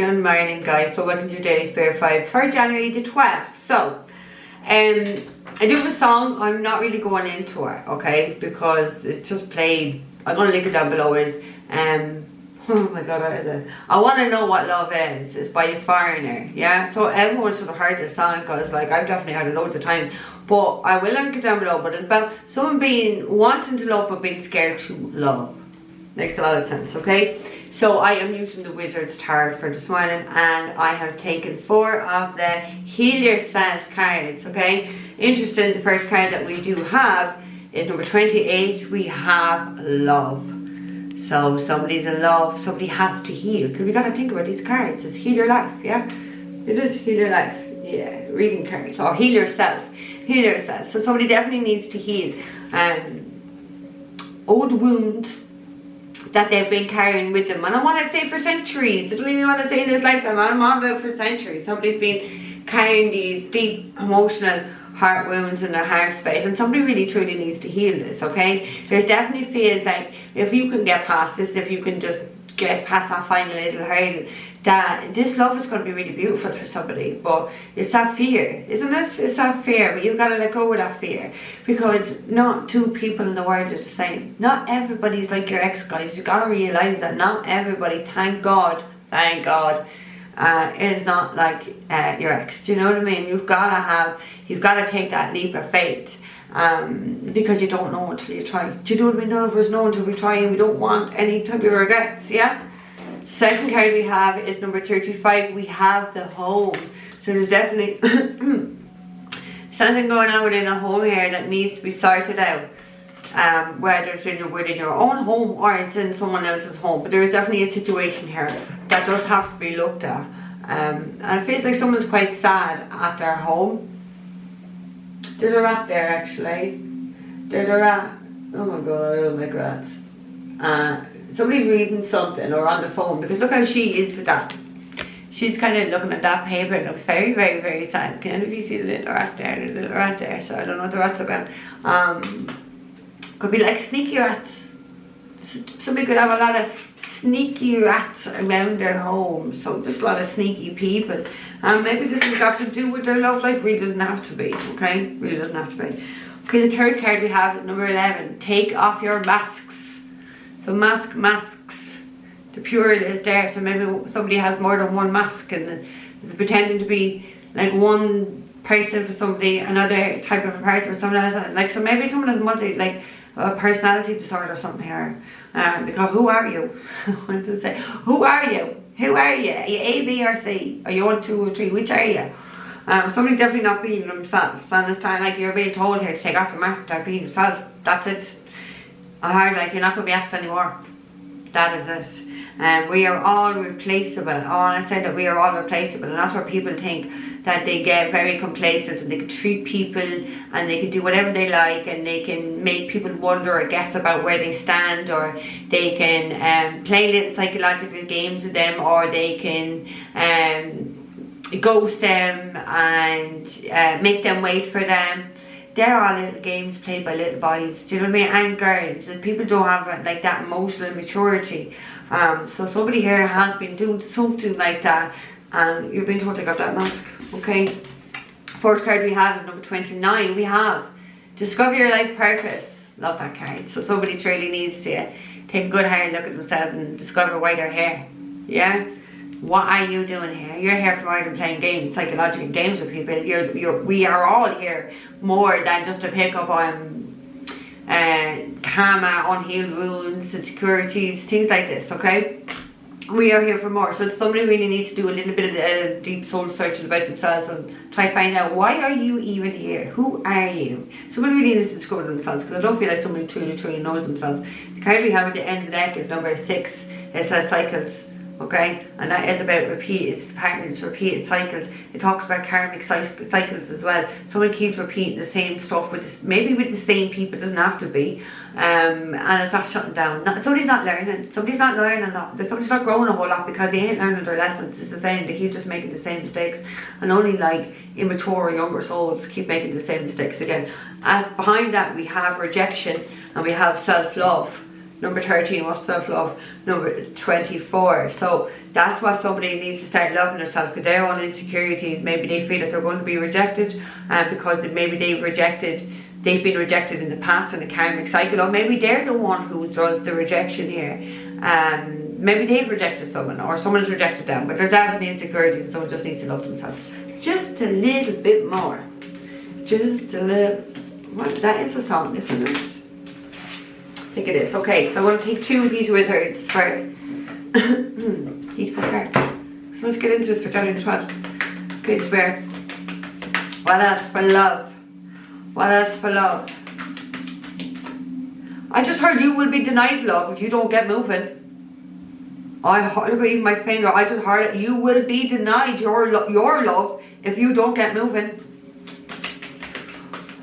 Good morning, guys. So welcome to your daily spirit vibe for January the 12th. So I do have a song. I'm not really going into it, okay, because it just played. I'm gonna link it down below. Is oh my god, what is it? I Want to Know What Love Is. It's by a foreigner. Yeah, so everyone should have heard this song, because like I've definitely heard it loads of time. But I will link it down below. But it's about someone wanting to love but being scared to love. Makes a lot of sense, okay? So I am using the Wizard's Tarot for this morning, and I have taken 4 of the Heal Yourself cards, okay? Interesting, the first card that we do have is number 28. We have love. So somebody's in love, somebody has to heal. Because we got to think about these cards. It's heal your life, yeah? It is heal your life, yeah. Reading cards, or heal yourself. Heal yourself. So somebody definitely needs to heal old wounds that they've been carrying with them. And I want to say for centuries. I don't even want to say in this lifetime. I'm on about for centuries. Somebody's been carrying these deep emotional heart wounds in their heart space, and somebody really truly needs to heal this, okay? There's definitely feels like if you can get past this, if you can just get past that final little hurdle, that this love is going to be really beautiful for somebody. But it's that fear, isn't it? It's that fear, but you've got to let go of that fear, because not two people in the world are the same. Not everybody's like your ex, guys. You've got to realize that not everybody, thank God, is not like your ex. Do you know what I mean? You've got to take that leap of faith, because you don't know until you try. Do you know what I mean? None of us know until we try, and we don't want any type of regrets, yeah? Second card we have is number 35. We have the home. So there's definitely something going on within a home here that needs to be sorted out. Whether it's within your own home or it's in someone else's home. But there's definitely a situation here that does have to be looked at. And it feels like someone's quite sad at their home. There's a rat there, actually. There's a rat. Oh my god, I don't like rats. Somebody's reading something or on the phone, because look how she is with that. She's kind of looking at that paper. It looks very, very, very sad. Can any of you see the little rat there? The little rat there. So I don't know what the rat's about. Could be like sneaky rats. Somebody could have a lot of sneaky rats around their home. So just a lot of sneaky people. Maybe this has got to do with their love life. Really doesn't have to be, okay? Really doesn't have to be. Okay, the third card we have is number 11. Take off your masks. So masks. The plural is there. So maybe somebody has more than one mask and is pretending to be like one person for somebody, another type of a person for someone else. Like, so maybe someone has a personality disorder or something here. Because who are you? I want to say, who are you? Who are you? Are you A, B, or C? Are you 1, 2, or 3? Which are you? Somebody's definitely not being themselves. And it's kind of like you're being told here to take off your mask and start being yourself. That's it. I heard like you're not going to be asked anymore. That is it. We are all replaceable. Oh, and I said that we are all replaceable, and that's where people think that they get very complacent and they can treat people and they can do whatever they like, and they can make people wonder or guess about where they stand, or they can play little psychological games with them, or they can ghost them and make them wait for them. They're all little games played by little boys, do you know what I mean, and girls. And people don't have like that emotional maturity. So somebody here has been doing something like that, and you've been told to take off that mask, okay? Fourth card we have is number 29. We have discover your life purpose. Love that card. So somebody truly needs to take a good hard look at themselves and discover why they're here, yeah? What are you doing here? You're here for more than playing games, psychological games with people. We are all here more than just to pick up on karma, unhealed wounds, insecurities, things like this, okay? We are here for more. So somebody really needs to do a little bit of deep soul searching about themselves and try to find out, why are you even here? Who are you? Somebody really needs to discover themselves, because I don't feel like somebody truly knows themselves. The card we have at the end of the deck is number 6. It says cycles. Okay, and that is about repeated patterns, repeated cycles. It talks about karmic cycles as well. Someone keeps repeating the same stuff maybe with the same people. It doesn't have to be, and it's not shutting down. Somebody's not learning. Somebody's not learning a lot. Somebody's not growing a whole lot because they ain't learning their lessons. It's the same. They keep just making the same mistakes, and only like immature or younger souls keep making the same mistakes again. Behind that we have rejection and we have self-love. Number 13 was self-love. Number 24. So that's what somebody needs to start loving themselves, because their own insecurities, maybe they feel that they're going to be rejected, because maybe they've been rejected in the past in a karmic cycle, or maybe they're the one who does the rejection here. Maybe they've rejected someone, or someone has rejected them, but there's definitely insecurities and someone just needs to love themselves just a little bit more. Just a little. What? That is the song, isn't it? I think it is. Okay, so I'm going to take 2 of these wizards for these 4 cards. So let's get into this for January 12th. Okay, swear. What else for love? What else for love? I just heard you will be denied love if you don't get moving. Look at even my finger. I just heard it. You will be denied your love if you don't get moving.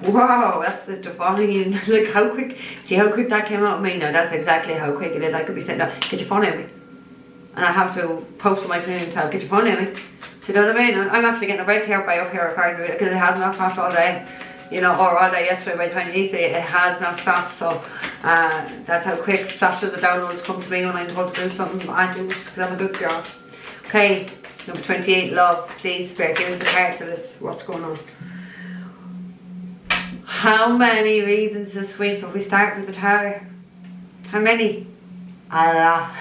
Wow, that's the defying. Like how quick. See how quick that came out of me? Now that's exactly how quick it is. I could be sitting down, get your phone at me, and I have to post my cleaning and tell, get your phone at me. Do you know what I mean? I'm actually getting a break here by up here recording it, because it has not stopped all day. You know, or all day yesterday. By the time you say it has not stopped. So that's how quick flashes of downloads come to me when I'm told to do something. I do, because I'm a good girl. Okay, number 28, love. Please, Spirit, give us the card for this. What's going on? How many readings this week? Have we started with the Tower? How many? A lot.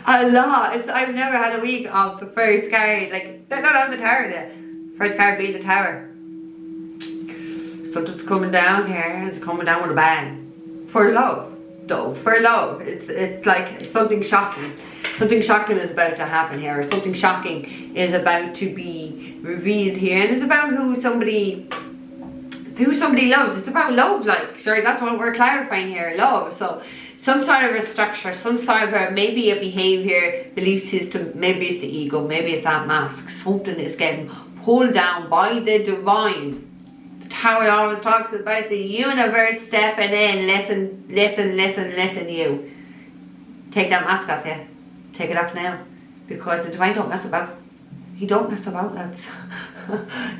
A lot. I've never had a week of the first card. Like, they don't have the Tower there. First card being the Tower. Something's coming down here. It's coming down with a bang. For love, though. For love. It's like something shocking. Something shocking is about to happen here. Or something shocking is about to be revealed here. And it's about who somebody loves. It's about love, like, sorry, that's what we're clarifying here, love. So some sort of a structure, some sort of maybe a behavior, belief system, maybe it's the ego, maybe it's that mask. Something is getting pulled down by the divine. The Tower always talks about the universe stepping in. Listen, you. Take that mask off, yeah. Take it off now, because the divine don't mess about. He don't mess about, lads.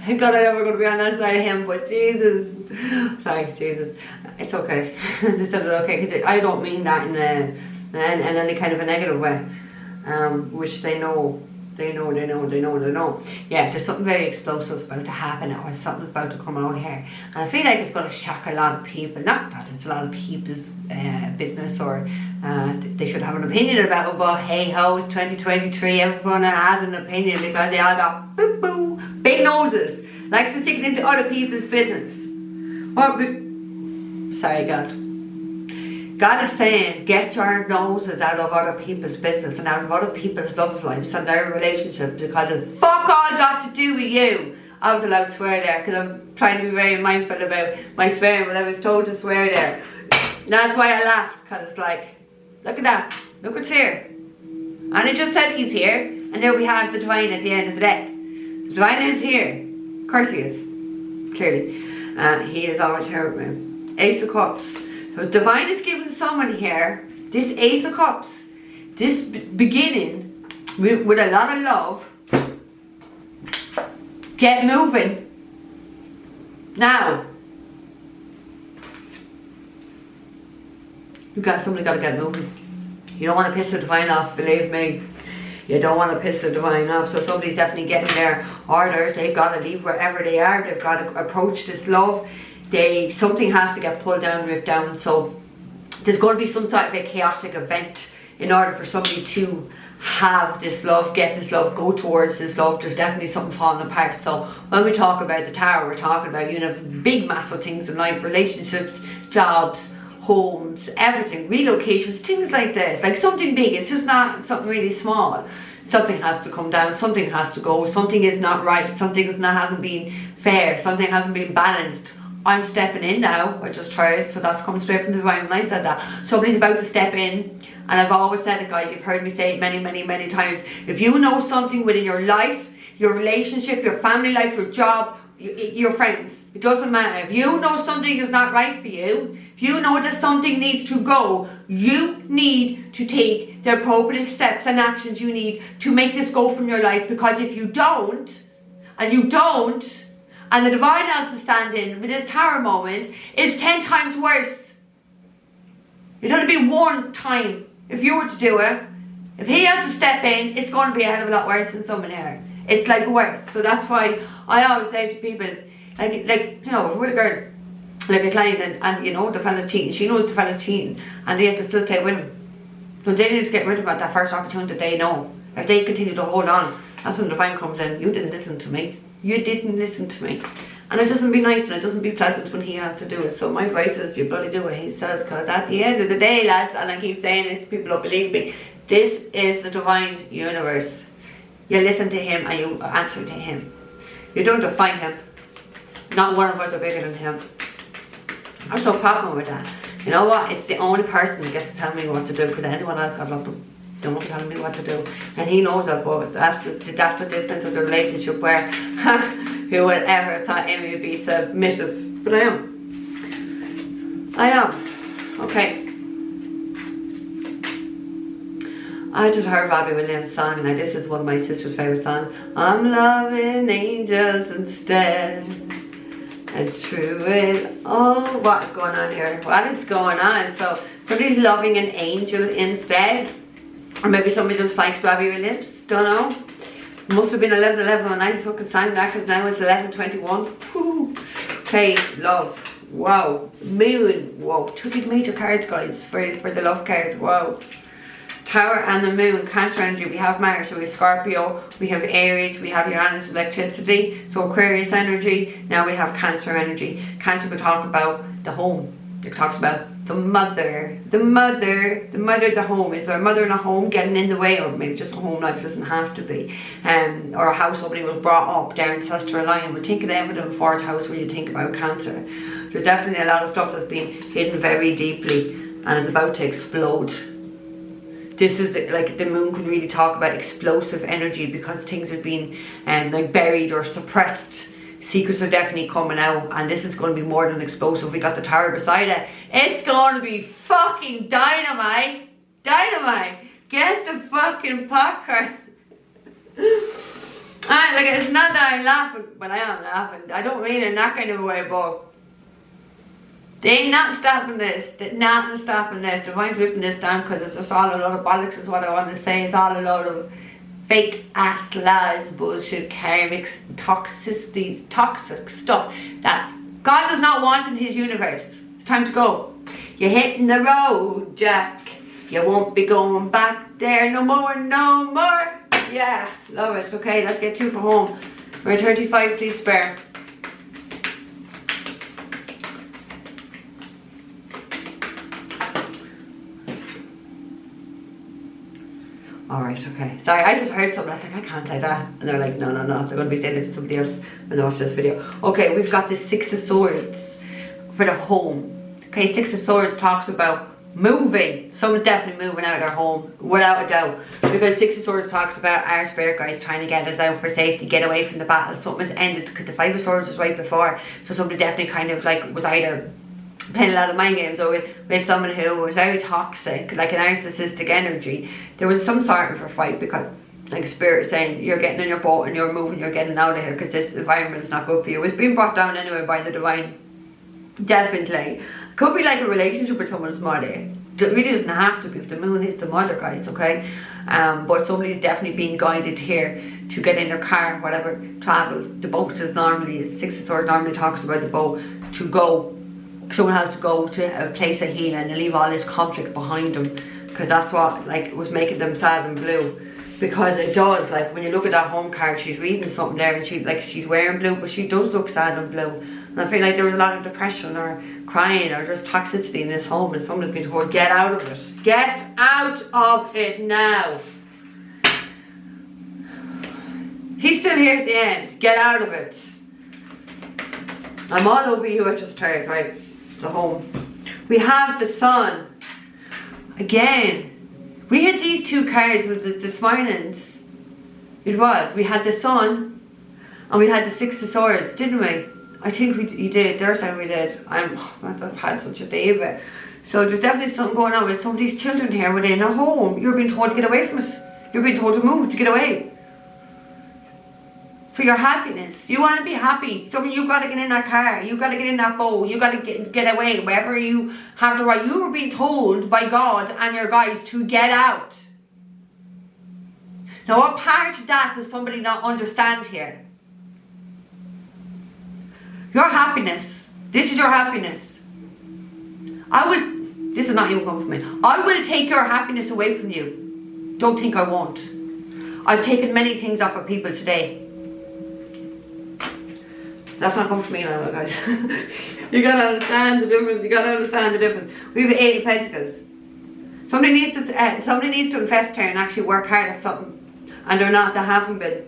Thank God I'm never going to be on that side of him, but Jesus. Sorry, Jesus. It's okay. This is okay, because I don't mean that in any kind of a negative way. Which they know. Yeah, there's something very explosive about to happen, or something's about to come out here. And I feel like it's going to shock a lot of people. Not that it's a lot of people's business, or they should have an opinion about it, but hey ho, it's 2023, everyone has an opinion, because they all got big noses, likes to stick it into other people's business. Sorry, God. God is saying, get your noses out of other people's business and out of other people's love lives and their relationships, because it's fuck all got to do with you. I was allowed to swear there, because I'm trying to be very mindful about my swearing, but I was told to swear there. That's why I laughed, because it's like, look at that, look what's here. And it just said he's here, and there we have the divine at the end of the deck. The divine is here. Of course he is, clearly. He is always here with me. Ace of Cups. So divine is giving someone here, this Ace of Cups, this beginning with a lot of love. Get moving. Now. Somebody got to get moving. You don't want to piss the divine off, believe me. You don't want to piss the divine off. So somebody's definitely getting their orders. They've got to leave wherever they are. They've got to approach this love. Something has to get pulled down, ripped down. So there's going to be some sort of a chaotic event in order for somebody to have this love, get this love, go towards this love. There's definitely something falling apart. So when we talk about the Tower, we're talking about, big massive things in life, relationships, jobs, homes, everything, relocations, things like this, like something big. It's just not something really small. Something has to come down, something has to go, something is not right, something hasn't been fair, something hasn't been balanced. I'm stepping in now, I just heard, so that's coming straight from the divine when I said that. Somebody's about to step in, and I've always said it, guys, you've heard me say it many times. If you know something within your life, your relationship, your family life, your job, your friends, it doesn't matter. If you know something is not right for you, if you know that something needs to go, you need to take the appropriate steps and actions you need to make this go from your life, because if you don't, and the divine has to stand in with this Tower moment, it's 10 times worse. It'd only be one time. If you were to do it, if he has to step in, it's going to be a hell of a lot worse than someone here. It's like worse. So that's why I always say to people, like you know, with a girl, like a client, and you know, the fella's cheating, she knows the fella's cheating, and they have to still stay with him. So they need to get rid of it at that first opportunity they know. If they continue to hold on, that's when the fine comes in. You didn't listen to me. You didn't listen to me. And it doesn't be nice and it doesn't be pleasant when he has to do it. So my advice is you bloody do what he says, because at the end of the day, lads, and I keep saying it, people don't believe me, this is the divine universe. You listen to him and you answer to him. You don't define him. Not one of us are bigger than him. There's no problem with that. You know what? It's the only person that gets to tell me what to do, because anyone else, God love them, don't tell me what to do. And he knows that, but that's the difference of the relationship, where who would ever have thought Amy would be submissive? But I am. I am. Okay. I just heard Robbie Williams' song, and this is one of my sister's favourite songs. I'm loving angels instead. And through it all, what's going on here? What is going on? So somebody's loving an angel instead, or maybe somebody just likes Robbie Williams. Don't know. Must have been 11:11 when I fucking sang that, because now it's 11:21. Okay, love. Wow. Moon. Whoa. Two big major cards, guys, for the love card. Wow. Tower and the Moon, Cancer energy. We have Mars, so we have Scorpio, we have Aries, we have Uranus, electricity, so Aquarius energy. Now we have Cancer energy. Cancer could talk about the home. It talks about the mother, the home. Is there a mother in a home getting in the way, or maybe just a home life? Doesn't have to be, or a house somebody was brought up, their ancestral line. We think of them in the fourth house when you think about Cancer. There's definitely a lot of stuff that's been hidden very deeply and is about to explode. This is like the Moon could really talk about explosive energy, because things have been like buried or suppressed. Secrets are definitely coming out, and this is going to be more than explosive. We got the Tower beside it. It's going to be fucking dynamite. Dynamite. Get the fucking popcorn. Like, it's not that I'm laughing, but I am laughing. I don't mean in that kind of a way, but they ain't not stopping this. They're not stopping this. Divine's ripping this down, because it's just all a lot of bollocks is what I want to say. It's all a lot of fake ass lies, bullshit, karmics, toxicities, toxic stuff that God does not want in his universe. It's time to go. You're hitting the road, Jack. You won't be going back there no more, no more. Yeah, love it. Okay, let's get 2 for home. We're 35, please spare. Alright, okay. Sorry, I just heard something. I was like, I can't say that. And they're like, no. They're going to be saying it to somebody else when they watch this video. Okay, we've got the 6 of Swords for the home. Okay, 6 of Swords talks about moving. Someone's definitely moving out of their home, without a doubt. Because 6 of Swords talks about our spirit guides trying to get us out for safety, get away from the battle. Something has ended, because the 5 of Swords was right before. So somebody definitely kind of like was either playing a lot of mind games, or with someone who was very toxic, like a narcissistic energy. There was some sort of a fight, because like spirit saying you're getting in your boat and you're moving, you're getting out of here, because this environment is not good for you. It's been brought down anyway by the divine. Definitely could be like a relationship with someone's mother. It really doesn't have to be. The Moon is the mother, guys, okay? But somebody's definitely being guided here to get in their car, whatever, travel. The boat is normally, 6 of Swords normally talks about the boat, to go. Someone has to go to a place of healing and leave all this conflict behind them, because that's what like was making them sad and blue. Because it does, like when you look at that home card, she's reading something there, and she's wearing blue, but she does look sad and blue. And I feel like there was a lot of depression or crying or just toxicity in this home, and someone's been told, get out of it. Get out of it now. He's still here at the end. Get out of it. I'm all over you, I just heard, right? The home. We have the Sun. Again. We had these 2 cards with the mornings. It was. We had the Sun and we had the 6 of Swords, didn't we? I think you did. There's time we did. I've had such a day, but so there's definitely something going on with some of these children here within a home. You're being told to get away from it. You're being told to move, to get away. for your happiness. You want to be happy. So you got to get in that car. You got to get in that boat. You got to get away. Wherever you have the right. You were being told by God and your guides to get out. Now what part of that does somebody not understand here? Your happiness. This is your happiness. This is not even coming from me. I will take your happiness away from you. Don't think I won't. I've taken many things off of people today. That's not coming from me now, guys. You gotta understand the difference. You gotta understand the difference. We have 8 of Pentacles. Somebody needs to invest here and actually work hard at something, and they haven't been.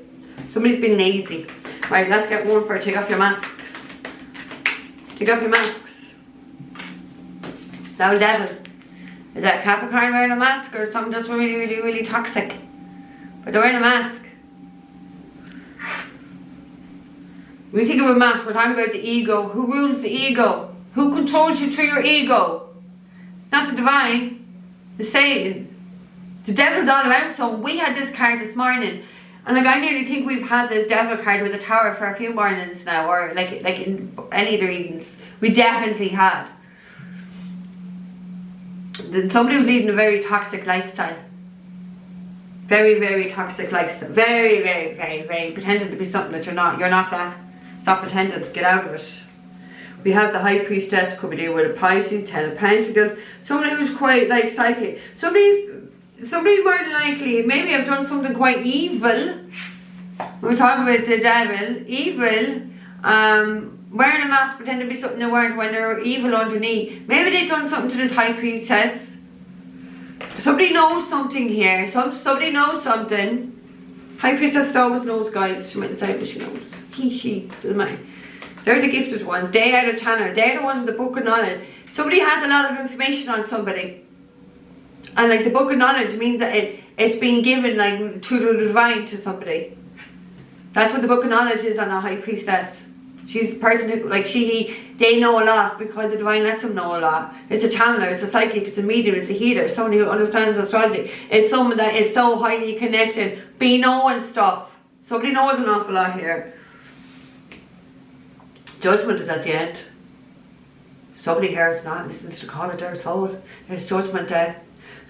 Somebody's been lazy. Right, let's get one for take off your masks. Take off your masks. Now, devil. Is that Capricorn wearing a mask or something that's really, really, really toxic? But they're wearing a mask. When we think of a mask, we're talking about the ego. Who rules the ego? Who controls you through your ego? Not the divine. The Satan. The devil's all around. So we had this card this morning, and like I nearly think we've had this devil card with a tower for a few mornings now, or like in any of the readings. We definitely had. Somebody was leading a very toxic lifestyle. Very, very toxic lifestyle. Very, very, very, very pretending to be something that you're not. You're not that. Stop pretending. Get out of it. We have the High Priestess. Could be dealing with a Pisces, 10 of Pentacles. Somebody who's quite like psychic. Somebody more than likely maybe have done something quite evil. We're talking about the devil. Evil. Wearing a mask, pretending to be something they weren't when they're evil underneath. Maybe they've done something to this High Priestess. Somebody knows something here. Somebody knows something. High Priestess always knows, guys. She might decide that she knows. She, doesn't matter. They're the gifted ones. They are the channel. They're the ones with the book of knowledge. Somebody has a lot of information on somebody. And like the book of knowledge means that it's being given like through the divine to somebody. That's what the book of knowledge is on a High Priestess. She's the person who, like they know a lot because the divine lets them know a lot. It's a channeler, it's a psychic, it's a medium, it's a healer, somebody who understands astrology. It's someone that is so highly connected, be knowing stuff. Somebody knows an awful lot here. Judgment is at the end. Somebody here is not listening to the call of their soul. There's judgment there.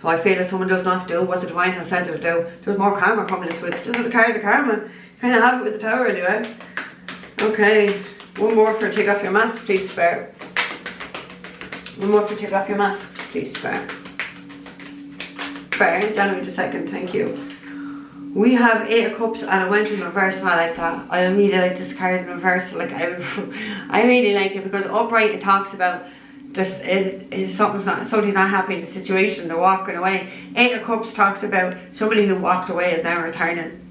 So I feel that someone does not do what the divine has said to do. There's more karma coming this week. This is the card of karma. Kind of have it with the tower anyway. Okay, one more for take off your mask, please spare. One more for take off your mask, please spare. Spare, down with a second, thank you. We have 8 of Cups and I went in reverse, and I like that. I really like this card in reverse. Like I really like it because upright it talks about just somebody's not happy in the situation, they're walking away. 8 of Cups talks about somebody who walked away is now returning.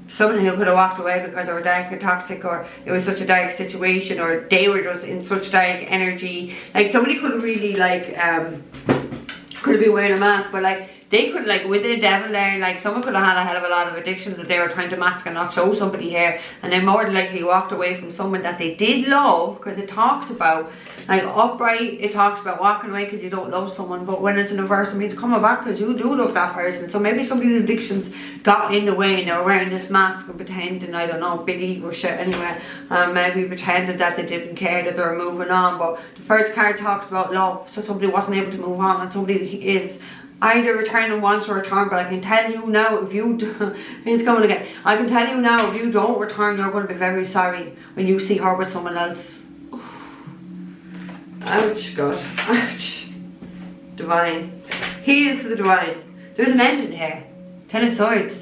Someone who could have walked away because they were dark and toxic, or it was such a dark situation, or they were just in such dark energy. Like somebody could have really like could have been wearing a mask, but like they could, like with the devil there, like someone could have had a hell of a lot of addictions that they were trying to mask and not show somebody here, and they more than likely walked away from someone that they did love, because it talks about like upright, it talks about walking away because you don't love someone, but when it's in reverse it means coming back because you do love that person. So maybe somebody's addictions got in the way and they were wearing this mask and pretending, I don't know, big ego shit anyway, maybe pretended that they didn't care, that they were moving on. But the first card talks about love, so somebody wasn't able to move on, and somebody is either return and wants to return. But I can tell you now, if you do, it's coming again, I can tell you now, if you don't return, you're going to be very sorry when you see her with someone else. Ouch, God, ouch. Divine, he is the divine. There's an ending here. 10 of Swords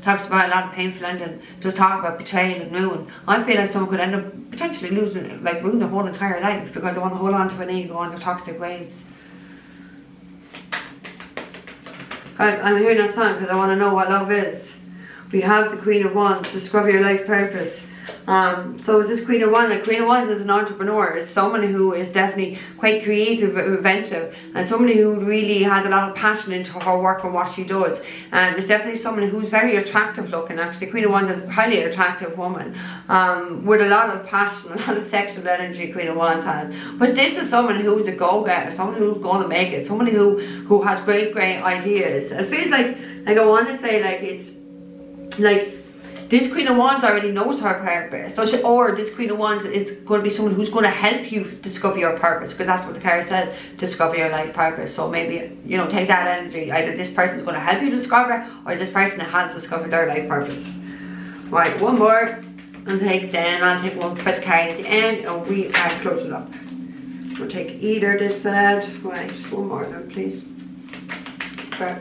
talks about a lot of painful ending. Does talk about betrayal and ruin. I feel like someone could end up potentially losing, like ruin their whole entire life because they want to hold on to an ego and their toxic ways. I'm hearing that song because I want to know what love is. We have the Queen of Wands, discover your life purpose. So is this Queen of Wands? Like Queen of Wands is an entrepreneur. It's someone who is definitely quite creative, inventive, and somebody who really has a lot of passion into her work and what she does. And it's definitely someone who's very attractive looking. Actually, Queen of Wands is a highly attractive woman with a lot of passion, a lot of sexual energy. Queen of Wands has. But this is someone who's a go-getter, someone who's going to make it, somebody who has great ideas. It feels like I want to say, like, it's like This Queen of Wands already knows her purpose. So or this Queen of Wands is going to be someone who's going to help you discover your purpose, because that's what the card says, discover your life purpose. So maybe, you know, take that energy. Either this person's going to help you discover, or this person has discovered their life purpose. Right, one more. And take then, I'll take one quick card at the end, and we are closing up. We'll take either this side. Right, just one more then, please. Okay.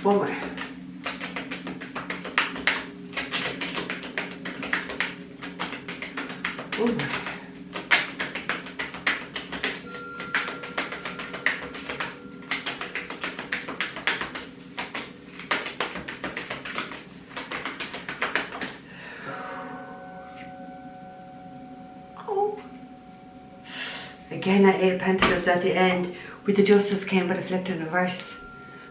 One more. One more. Again, that 8 of Pentacles at the end, with the Justice came but a flipped in reverse.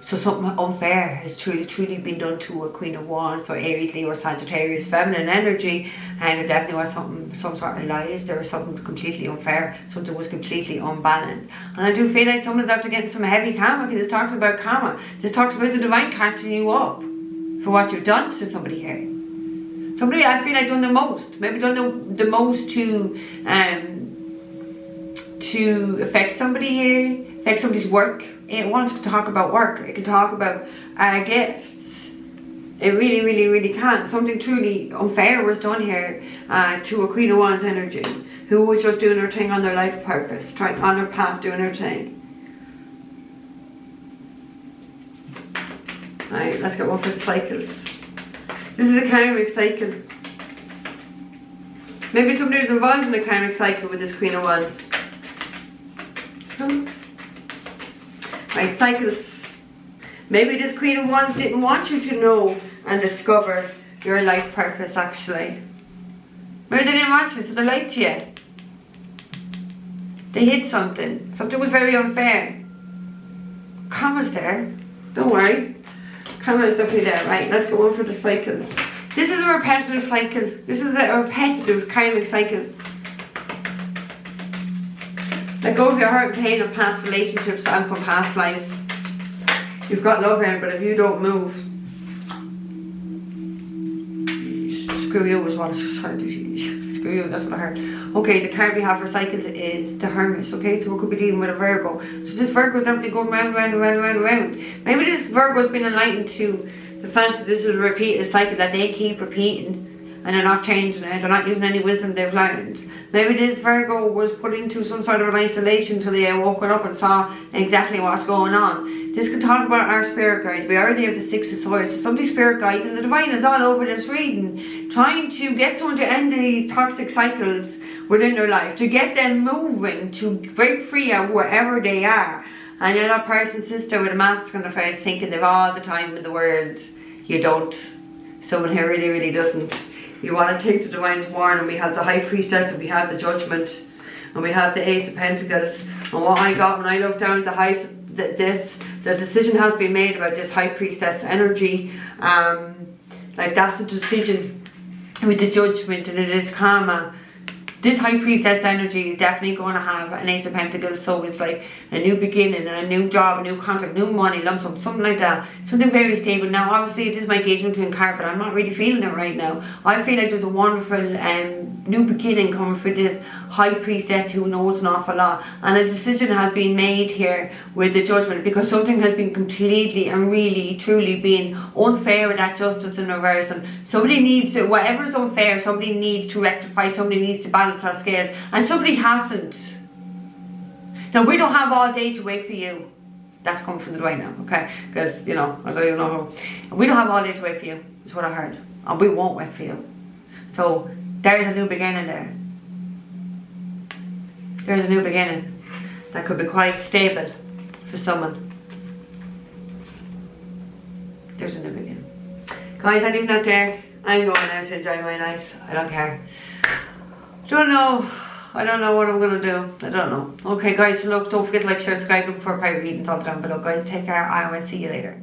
So something unfair has truly been done to a Queen of Wands, or Aries, Leo, or Sagittarius, feminine energy, and there definitely was some sort of lies. There was something completely unfair, something was completely unbalanced. And I do feel like someone's after getting some heavy karma, because this talks about karma. This talks about the divine catching you up for what you've done to somebody here. Somebody, I feel like, done the most. Maybe done the most to affect somebody here, affect somebody's work. It wants to talk about work. It can talk about gifts. It really can. Something truly unfair was done here to a Queen of Wands energy, who was just doing her thing on their life purpose, trying on her path, doing her thing. Right, let's get one for the cycles. This is a karmic cycle. Maybe somebody was involved in a karmic cycle with this Queen of Wands. Right, cycles. Maybe this Queen of Wands didn't want you to know and discover your life purpose, actually. Maybe they didn't want you, so they lied to you. They hid something. Something was very unfair. Karma's there. Don't worry. Karma is definitely there. Right, let's go on for the cycles. This is a repetitive cycle. This is a repetitive karmic cycle. Let go of your hurt and pain of past relationships and from past lives. You've got love here, but if you don't move, screw you is what I just heard. Screw you, that's what I heard. Okay, the card we have for cycles is the Hermit. Okay, so we could be dealing with a Virgo. So this Virgo is definitely going round. Maybe this Virgo has been enlightened to the fact that this is a repeated cycle that they keep repeating, and they're not changing it, they're not using any wisdom they've learned. Maybe this Virgo was put into some sort of an isolation until they woke up and saw exactly what's going on. This could talk about our spirit guides. We already have the Six of Swords. So somebody's spirit guides, and the divine is all over this reading, trying to get someone to end these toxic cycles within their life, to get them moving, to break free of wherever they are. And you're that person, sister, with a mask on their face, thinking they've all the time in the world. You don't. Someone here really doesn't. You want to take the divine's warning. We have the High Priestess, and we have the Judgment, and we have the Ace of Pentacles. And what I got when I looked down at the highs, the decision has been made about this High Priestess energy. Like that's the decision with the Judgment, and it is karma. This High Priestess energy is definitely going to have an Ace of Pentacles, so it's like a new beginning, and a new job, a new contract, new money, lump sum, something like that. Something very stable. Now, obviously, it is my engagement between card, but I'm not really feeling it right now. I feel like there's a wonderful new beginning coming for this High Priestess who knows an awful lot. And a decision has been made here with the Judgment, because something has been completely and really, truly been unfair with that Justice in reverse. And somebody needs to, whatever's unfair, somebody needs to rectify, somebody needs to balance that scale, and somebody hasn't. Now, we don't have all day to wait for you. That's coming from the right now, okay? Because, you know, I don't even know how. We don't have all day to wait for you, is what I heard. And we won't wait for you. So, there's a new beginning there. There's a new beginning that could be quite stable for someone. There's a new beginning. Guys, I leave that there. I'm going now to enjoy my night. I don't care. I don't know what I'm going to do. I don't know. Okay, guys, so look, don't forget to like, share, subscribe, look for private readings all down below. Guys, take care. I will see you later.